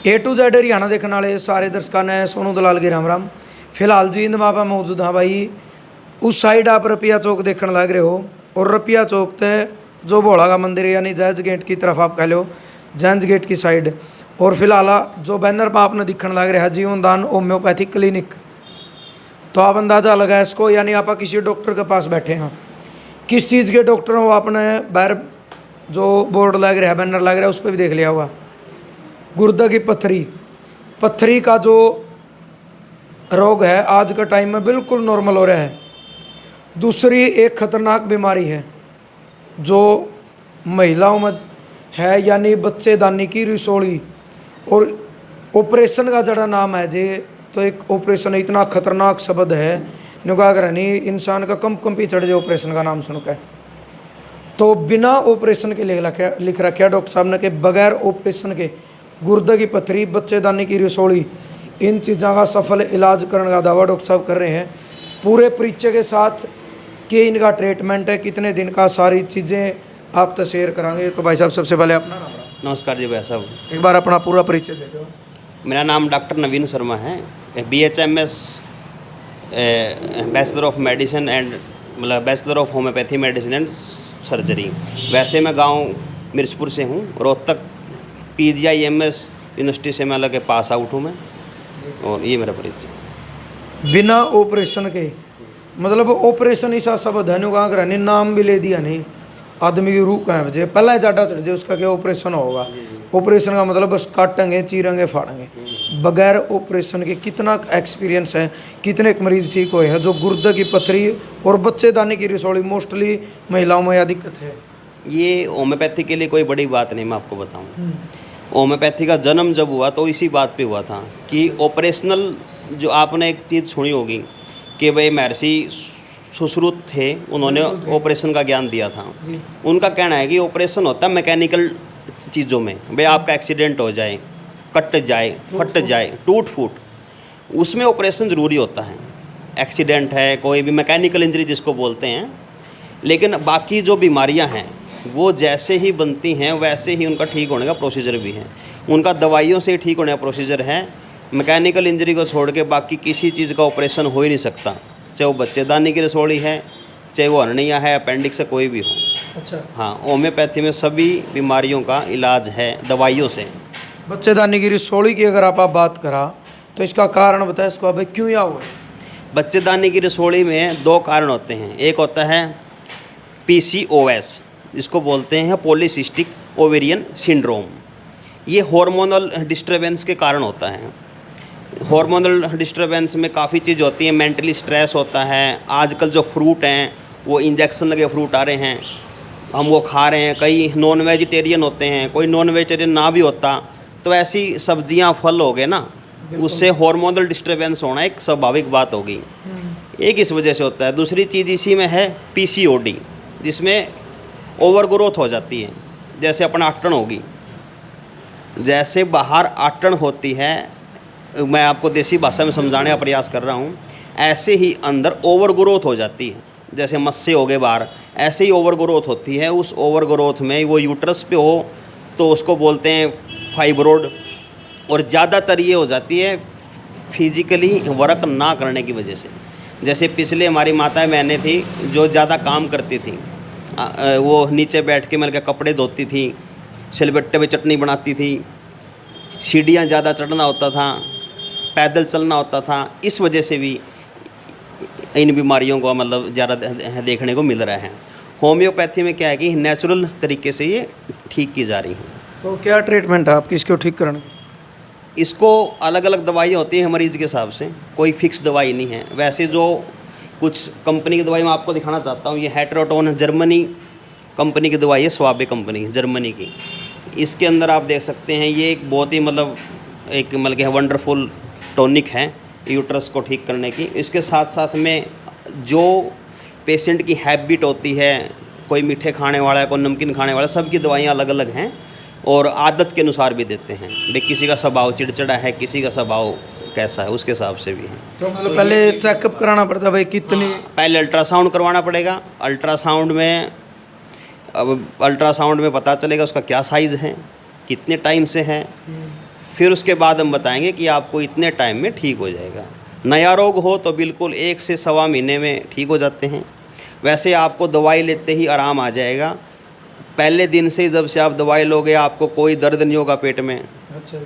A to Z Haryana देखने वाले सारे दर्शकों ने सोनू दलाल की राम राम। फिलहाल जी इंद वहाँ मौजूद हाँ भाई। उस साइड आप रपिया चौक देखने लग रहे हो और रपिया चौक ते जो भोला का मंदिर है यानी जैज गेट की तरफ आप कह लो, जैज गेट की साइड। और फिलहाल जो बैनर पर आपने दिखने लग रहा है जीवन दान होम्योपैथिक क्लिनिक, तो आप अंदाज़ा लगा इसको यानी आप किसी डॉक्टर के पास बैठे हैं। किस चीज़ के डॉक्टर हो आपने बाहर जो बोर्ड लग रहा है, बैनर लग रहा है, उस पर भी देख लिया होगा। गुर्दे की पत्थरी का जो रोग है आज का टाइम में बिल्कुल नॉर्मल हो रहा है। दूसरी एक खतरनाक बीमारी है जो महिलाओं में है यानी बच्चेदानी की रसोली। और ऑपरेशन का जड़ा नाम है जे, तो एक ऑपरेशन इतना खतरनाक शब्द है नुका कर नहीं इंसान का कंपी चढ़ जाए ऑपरेशन का नाम सुनकर। तो बिना ऑपरेशन के लिख रखा डॉक्टर साहब ने कि बगैर ऑपरेशन के गुर्दे की पत्थरी, बच्चेदानी की रसोली, इन चीज़ों का सफल इलाज करने का दावा डॉक्टर साहब कर रहे हैं पूरे परिचय के साथ कि इनका ट्रीटमेंट है कितने दिन का, सारी चीज़ें आप तो शेयर कराएंगे। तो भाई साहब सबसे पहले अपना नाम। नमस्कार जी भाई साहब, एक बार अपना पूरा परिचय दे दो। मेरा नाम डॉक्टर नवीन शर्मा है, BHMS bachelor of medicine and मतलब bachelor of homeopathy medicine and surgery. वैसे मैं गांव मिर्चपुर से हूँ, रोहतक PGIMS यूनिवर्सिटी से मैं लगे पास आउट हूँ मैं, और ये मेरा परिचय। बिना ऑपरेशन के मतलब ऑपरेशन ऐसा शब्द है कहाँ कर नहीं, नाम भी ले दिया नहीं, आदमी की रूह कहाँ बजे पहला जाटा चढ़ जाए उसका क्या ऑपरेशन होगा। ऑपरेशन का मतलब बस काटेंगे, चीरेंगे, फाड़ेंगे। बगैर ऑपरेशन के कितना एक्सपीरियंस है, कितने मरीज ठीक हुए हैं जो गुर्दे की पत्थरी और बच्चेदानी की रसोली मोस्टली महिलाओं में यह दिक्कत है। ये होम्योपैथी के लिए कोई बड़ी बात नहीं, मैं आपको बताऊँ। होम्योपैथी का जन्म जब हुआ तो इसी बात पे हुआ था कि ऑपरेशनल, जो आपने एक चीज़ सुनी होगी कि भाई महर्षि सुश्रुत थे, उन्होंने ऑपरेशन का ज्ञान दिया था। उनका कहना है कि ऑपरेशन होता है मैकेनिकल चीज़ों में, भाई आपका एक्सीडेंट हो जाए, कट जाए, फट जाए, टूट फूट, उसमें ऑपरेशन ज़रूरी होता है। एक्सीडेंट है, कोई भी मैकेनिकल इंजरी जिसको बोलते हैं। लेकिन बाकी जो बीमारियां हैं वो जैसे ही बनती हैं वैसे ही उनका ठीक होने का प्रोसीजर भी है। उनका दवाइयों से ही ठीक होने का प्रोसीजर है। मैकेनिकल इंजरी को छोड़ के बाकी किसी चीज़ का ऑपरेशन हो ही नहीं सकता, चाहे वो बच्चेदानी की रसोली है, चाहे वो हर्निया है, अपेंडिक्स से कोई भी हो। अच्छा हाँ, होम्योपैथी में सभी बीमारियों का इलाज है दवाइयों से। बच्चेदानी की रसोली की अगर आप बात करा तो इसका कारण बताए इसको अब क्यों या हुआ। बच्चेदानी की रसोली में दो कारण होते हैं। एक होता है PCOS, जिसको बोलते हैं पॉलीसिस्टिक ओवेरियन सिंड्रोम। ये हार्मोनल डिस्टर्बेंस के कारण होता है। हार्मोनल डिस्टर्बेंस में काफ़ी चीज़ होती है, मेंटली स्ट्रेस होता है। आजकल जो फ्रूट हैं वो इंजेक्शन लगे फ्रूट आ रहे हैं, हम वो खा रहे हैं। कई नॉन वेजिटेरियन होते हैं, कोई नॉन वेजिटेरियन ना भी होता तो ऐसी सब्जियां फल हो गए ना, उससे हार्मोनल डिस्टर्बेंस होना एक स्वाभाविक बात होगी। एक इस वजह से होता है। दूसरी चीज़ इसी में है PCOD, जिसमें ओवर ग्रोथ हो जाती है। जैसे अपना आटन होगी, जैसे बाहर आटन होती है, मैं आपको देसी भाषा में समझाने का प्रयास कर रहा हूँ, ऐसे ही अंदर ओवर ग्रोथ हो जाती है। जैसे मस्से हो गए बाहर, ऐसे ही ओवर ग्रोथ होती है। उस ओवर ग्रोथ में वो यूट्रस पे हो तो उसको बोलते हैं फाइब्रोड। और ज़्यादातर ये हो जाती है फिजिकली वर्क ना करने की वजह से। जैसे पिछले हमारी माताएं बहनें थी जो ज़्यादा काम करती थी, वो नीचे बैठ के मिलकर कपड़े धोती थी, सिलबट्टे पे चटनी बनाती थी, सीढ़ियाँ ज़्यादा चढ़ना होता था, पैदल चलना होता था। इस वजह से भी इन बीमारियों को मतलब ज़्यादा देखने को मिल रहा है। होम्योपैथी में क्या है कि नेचुरल तरीके से ये ठीक की जा रही हैं। तो क्या ट्रीटमेंट है आपकी इसको ठीक करने। इसको अलग अलग दवाइयाँ होती हैं मरीज़ के हिसाब से, कोई फिक्स दवाई नहीं है। वैसे जो कुछ कंपनी की दवाई मैं आपको दिखाना चाहता हूँ, ये हेटेरोटोन जर्मनी कंपनी की दवाई है, स्वाबे कंपनी जर्मनी की। इसके अंदर आप देख सकते हैं ये एक बहुत ही मतलब वंडरफुल टॉनिक है यूट्रस को ठीक करने की। इसके साथ साथ में जो पेशेंट की हैबिट होती है, कोई मीठे खाने वाला है, कोई नमकीन खाने वाला, सबकी दवाइयाँ अलग अलग हैं और आदत के अनुसार भी देते हैं। भाई किसी का स्वभाव चिड़चिड़ा है, किसी का स्वभाव कैसा है, उसके हिसाब से भी है। तो मतलब पहले चेकअप कराना पड़ता है भाई कितनी। पहले अल्ट्रासाउंड करवाना पड़ेगा। अल्ट्रासाउंड में पता चलेगा उसका क्या साइज़ है, कितने टाइम से है। फिर उसके बाद हम बताएंगे कि आपको इतने टाइम में ठीक हो जाएगा। नया रोग हो तो बिल्कुल 1 से सवा महीने में ठीक हो जाते हैं। वैसे आपको दवाई लेते ही आराम आ जाएगा। पहले दिन से ही जब से आप दवाई लोगे आपको कोई दर्द नहीं होगा पेट में। अच्छा,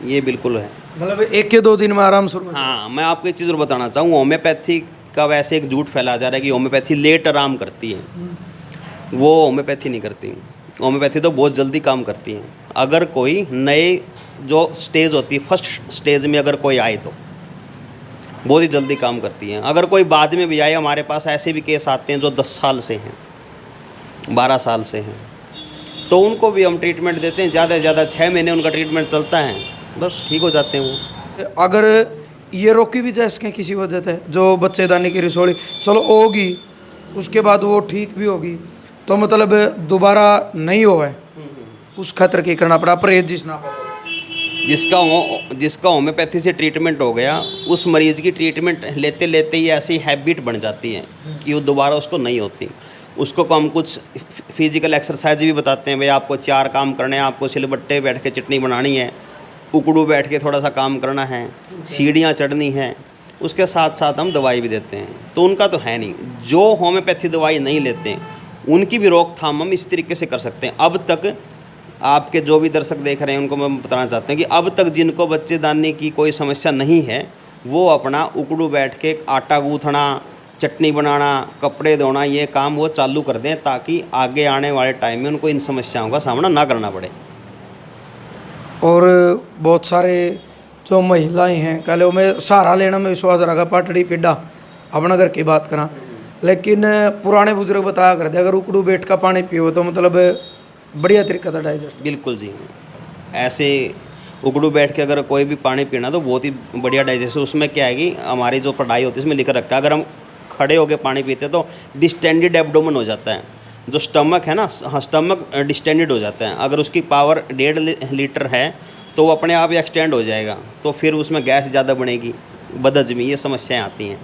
ये बिल्कुल है। मतलब 1 के 2 दिन में आराम शुरू हो जाए। हाँ, मैं आपको एक चीज़ और बताना चाहूँ, होम्योपैथी का वैसे एक झूठ फैला जा रहा है कि होम्योपैथी लेट आराम करती है। वो होम्योपैथी नहीं करती। होम्योपैथी तो बहुत जल्दी काम करती है। अगर कोई नए जो स्टेज होती है, फर्स्ट स्टेज में अगर कोई आए तो बहुत ही जल्दी काम करती हैं। अगर कोई बाद में भी आए, हमारे पास ऐसे भी केस आते हैं जो 10 साल से हैं, 12 साल से हैं, तो उनको भी हम ट्रीटमेंट देते हैं। ज़्यादा से ज़्यादा 6 महीने उनका ट्रीटमेंट चलता है, बस ठीक हो जाते हैं वो। अगर ये रोकी भी जा सकें किसी वजह से, जो बच्चेदानी की रसोली चलो होगी, उसके बाद वो ठीक भी होगी, तो मतलब दोबारा नहीं होवे उस खतर की करना पड़ा परहेज जिसना पड़ा। जिसका होम्योपैथी से ट्रीटमेंट हो गया, उस मरीज़ की ट्रीटमेंट लेते लेते ही ऐसी हैबिट बन जाती है कि वो दोबारा उसको नहीं होती। उसको हम कुछ फिजिकल एक्सरसाइज भी बताते हैं। भाई आपको 4 काम करने हैं, आपको सिलबट्टे बैठ के चटनी बनानी है, उकड़ू बैठ के थोड़ा सा काम करना है, सीढ़ियाँ चढ़नी है, उसके साथ साथ हम दवाई भी देते हैं। तो उनका तो है नहीं। जो होम्योपैथी दवाई नहीं लेते उनकी भी रोकथाम हम इस तरीके से कर सकते हैं। अब तक आपके जो भी दर्शक देख रहे हैं उनको मैं बताना चाहता हूँ कि अब तक जिनको बच्चेदानी की कोई समस्या नहीं है, वो अपना उकड़ू बैठ के आटा गूँथना, चटनी बनाना, कपड़े धोना, ये काम वो चालू कर दें, ताकि आगे आने वाले टाइम में उनको इन समस्याओं का सामना ना करना पड़े। और बहुत सारे जो महिलाएं हैं, कल वो में सहारा लेना में विश्वास रखा, पाटड़ी पिड्डा अपना घर की बात करा, लेकिन पुराने बुजुर्ग बताया करते अगर उकड़ू बैठ का पानी पियो तो मतलब बढ़िया तरीका था डाइजेस्ट। बिल्कुल जी, ऐसे उकड़ू बैठ के अगर कोई भी पानी पीना तो बहुत ही बढ़िया डाइजेस्ट। उसमें क्या है कि हमारी जो पढ़ाई होती है इसमें लिखा रखा है, अगर हम खड़े होकर पानी पीते हैं तो डिस्टेंडेड एब्डोमेन हो जाता है। जो स्टमक है ना, स्टमक डिस्टेंडेड हो जाता है। अगर उसकी पावर 1.5 लीटर है तो वो अपने आप ही एक्सटेंड हो जाएगा, तो फिर उसमें गैस ज़्यादा बनेगी, बदहजमी, ये समस्याएं आती हैं।